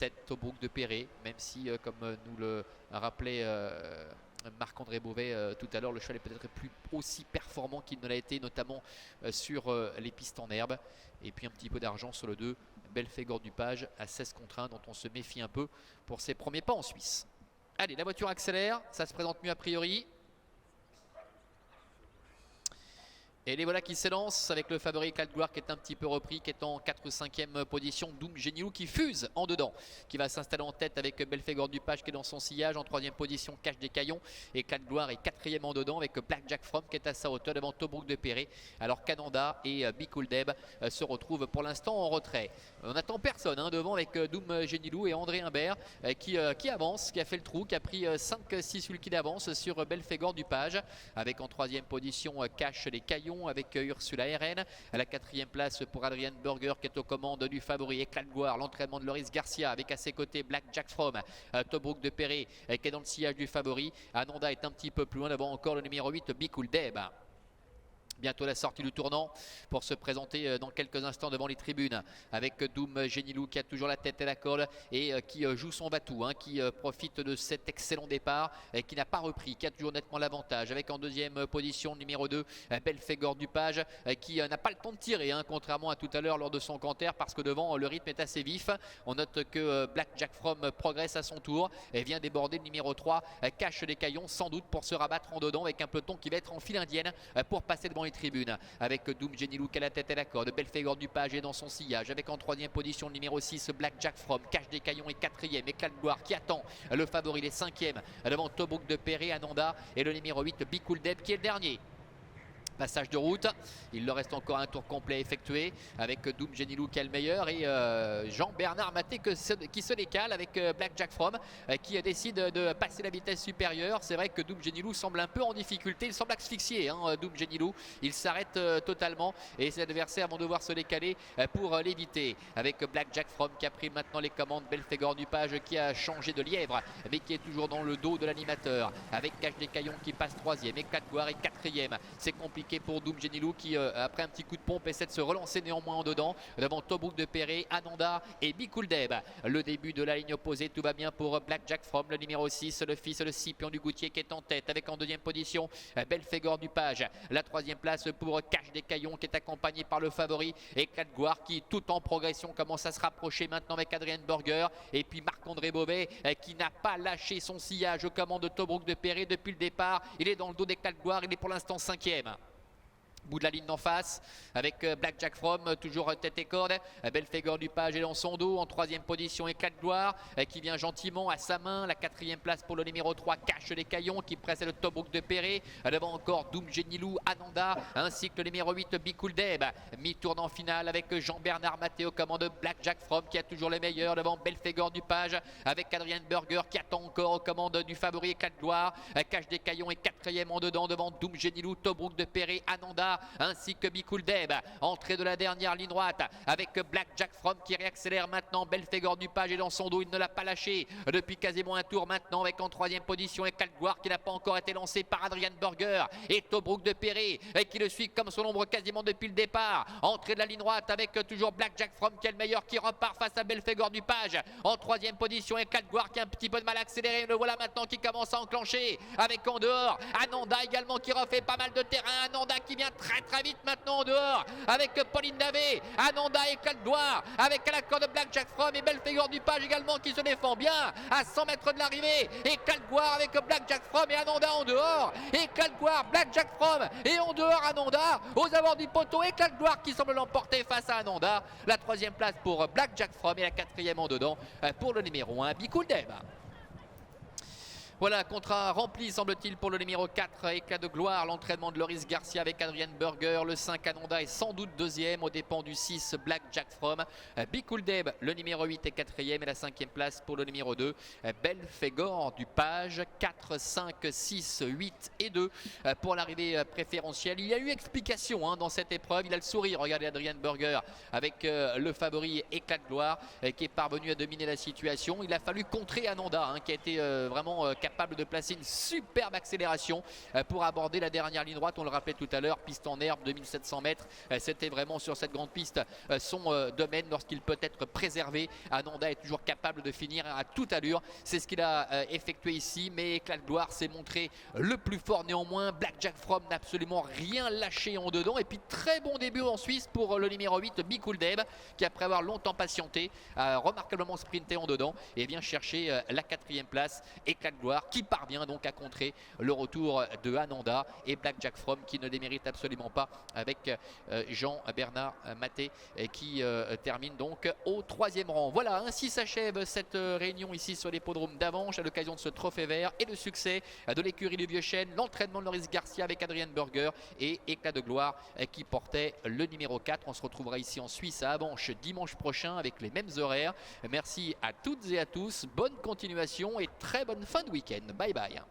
tête Tobruk de Perret, même si, comme nous le rappelait Marc-André Beauvais tout à l'heure, le cheval est peut-être plus aussi performant qu'il ne l'a été, notamment sur les pistes en herbe. Et puis un petit peu d'argent sur le 2, Belphégor du Page à 16 contre 1, dont on se méfie un peu pour ses premiers pas en Suisse. Allez, la voiture accélère, ça se présente mieux a priori. Et les voilà qui s'élancent avec le favori Caldguard qui est un petit peu repris, qui est en 4 ou 5e position. Doom Genilou qui fuse en dedans, qui va s'installer en tête avec Belphégor du Page qui est dans son sillage. En 3e position, Cache des Caillons. Et Caldguard est 4e en dedans avec Black Jack From qui est à sa hauteur devant Tobruk de Perret. Alors Cananda et Bikuldeb se retrouvent pour l'instant en retrait. On n'attend personne devant avec Doom Genilou et André Humbert qui avance, qui a fait le trou, qui a pris 5-6 sulky d'avance sur Belphégor du Page. Avec en 3e position Cache des Caillons avec Ursula RN. À la 4e place pour Adrian Burger qui est aux commandes du favori et Caldguard, l'entraînement de Loris Garcia avec à ses côtés Black Jack From, Tobruk de Perret qui est dans le sillage du favori. Ananda est un petit peu plus loin, devant encore le numéro 8 Bikuldeb. Bientôt la sortie du tournant pour se présenter dans quelques instants devant les tribunes avec Doom Genilou qui a toujours la tête et la colle et qui joue son va-tout, qui profite de cet excellent départ et qui n'a pas repris, qui a toujours nettement l'avantage avec en 2e position numéro 2 Belphégor du Page qui n'a pas le temps de tirer contrairement à tout à l'heure lors de son canter parce que devant le rythme est assez vif. On note que Black Jack From progresse à son tour et vient déborder le numéro 3 Cache des Caillons sans doute pour se rabattre en dedans avec un peloton qui va être en file indienne pour passer devant les tribunes avec Doom Genilou qui a la tête et la corde. Belphégor du Page est dans son sillage avec en 3e position le numéro 6 Black Jack From. Cache des Caillons est 4e et Caldguard qui attend le favori, il est 5e devant Tobruk de Perret, Ananda et le numéro 8 Bikuldeb qui est le dernier. Passage de route, il leur reste encore un tour complet à effectuer avec Doom Genilou qui est le meilleur et Jean-Bernard Maté qui se décale avec Black Jack From qui décide de passer la vitesse supérieure. C'est vrai que Doom Genilou semble un peu en difficulté, il semble asphyxié Doom Genilou, il s'arrête totalement et ses adversaires vont devoir se décaler pour l'éviter avec Black Jack From qui a pris maintenant les commandes. Belphégor du Page qui a changé de lièvre mais qui est toujours dans le dos de l'animateur avec Cache des Caillons qui passe 3e et Caldguard est 4e. C'est compliqué pour Doom Genilou qui après un petit coup de pompe essaie de se relancer néanmoins en dedans devant Tobruk de Perret, Ananda et Bikuldeb. Le début de la ligne opposée, tout va bien pour Black Jack From, le numéro 6, le fils, le Scipion du Goutier qui est en tête avec en 2e position Belphégor du Page. La 3e place pour Cache des Caillons qui est accompagné par le favori et Caldguard qui tout en progression commence à se rapprocher maintenant avec Adrian Burger et puis Marc-André Beauvais qui n'a pas lâché son sillage aux commandes de Tobruk de Perret depuis le départ. Il est dans le dos des Caldguard, il est pour l'instant 5e. Bout de la ligne d'en face avec Black Jack From toujours tête et corde. Belphégor du Page est dans son dos en 3e position et Caldguard qui vient gentiment à sa main. La 4e place pour le numéro 3 Cache des Caillons qui précède le Tobruk de Perret. Devant encore Doom Genilou, Ananda ainsi que le numéro 8 Bikuldeb. Mi-tournant final avec Jean-Bernard Maté aux commandes de Black Jack From qui a toujours les meilleurs devant Belphégor du Page avec Adrian Burger qui attend encore aux commandes du favori et Caldguard. Cache des Caillons est 4e en dedans devant Doom Genilou, Tobruk de Perret, Ananda ainsi que Bikuldeb. Entrée de la dernière ligne droite avec Black Jack From qui réaccélère maintenant. Belphégor du Page est dans son dos, il ne l'a pas lâché depuis quasiment un tour maintenant avec en 3e position et Caldguard qui n'a pas encore été lancé par Adrian Burger et Tobruk de Perret qui le suit comme son ombre quasiment depuis le départ. Entrée de la ligne droite avec toujours Black Jack From qui est le meilleur qui repart face à Belphégor du Page en 3e position et Caldguard qui a un petit peu de mal à accélérer. Le voilà maintenant qui commence à enclencher avec en dehors Ananda également qui refait pas mal de terrain. Ananda qui vient très vite maintenant en dehors avec Pauline Davé, Ananda et Caldguard avec à la corde de Black Jack From et Belphégor du Page également qui se défend bien à 100 mètres de l'arrivée et Caldguard avec Black Jack From et Ananda en dehors et Caldguard, Black Jack From et en dehors Ananda aux abords du poteau et Caldguard qui semble l'emporter face à Ananda. La 3e place pour Black Jack From et la 4e en dedans pour le numéro 1 Bikuldeb. Voilà, contrat rempli semble-t-il pour le numéro 4, Éclat de gloire, l'entraînement de Loris Garcia avec Adrian Burger. Le 5, Ananda est sans doute 2e aux dépens du 6, Black Jack From. Bikuldeb, le numéro 8 est 4e et la 5e place pour le numéro 2, Belphégor du Page. 4, 5, 6, 8 et 2 pour l'arrivée préférentielle. Il y a eu explication dans cette épreuve, il a le sourire, regardez Adrian Burger avec le favori Éclat de gloire qui est parvenu à dominer la situation. Il a fallu contrer Ananda qui a été vraiment capable de placer une superbe accélération pour aborder la dernière ligne droite. On le rappelait tout à l'heure, piste en herbe, 2700 mètres. C'était vraiment sur cette grande piste son domaine lorsqu'il peut être préservé. Ananda est toujours capable de finir à toute allure. C'est ce qu'il a effectué ici, mais Éclat de gloire s'est montré le plus fort néanmoins. Blackjack From n'a absolument rien lâché en dedans. Et puis très bon début en Suisse pour le numéro 8, Be Cool Deb, qui après avoir longtemps patienté, a remarquablement sprinté en dedans et vient chercher la 4e place. Éclat de gloire qui parvient donc à contrer le retour de Ananda et Blackjack From qui ne démérite absolument pas avec Jean-Bernard Maté qui termine donc au 3e rang. Voilà, ainsi s'achève cette réunion ici sur l'hippodrome d'Avanches à l'occasion de ce trophée vert et le succès de l'écurie du Vieux-Chêne, l'entraînement de Loris Garcia avec Adrien Burger et Éclat de gloire qui portait le numéro 4. On se retrouvera ici en Suisse à Avanches dimanche prochain avec les mêmes horaires. Merci à toutes et à tous, bonne continuation et très bonne fin de week-end. Bye bye.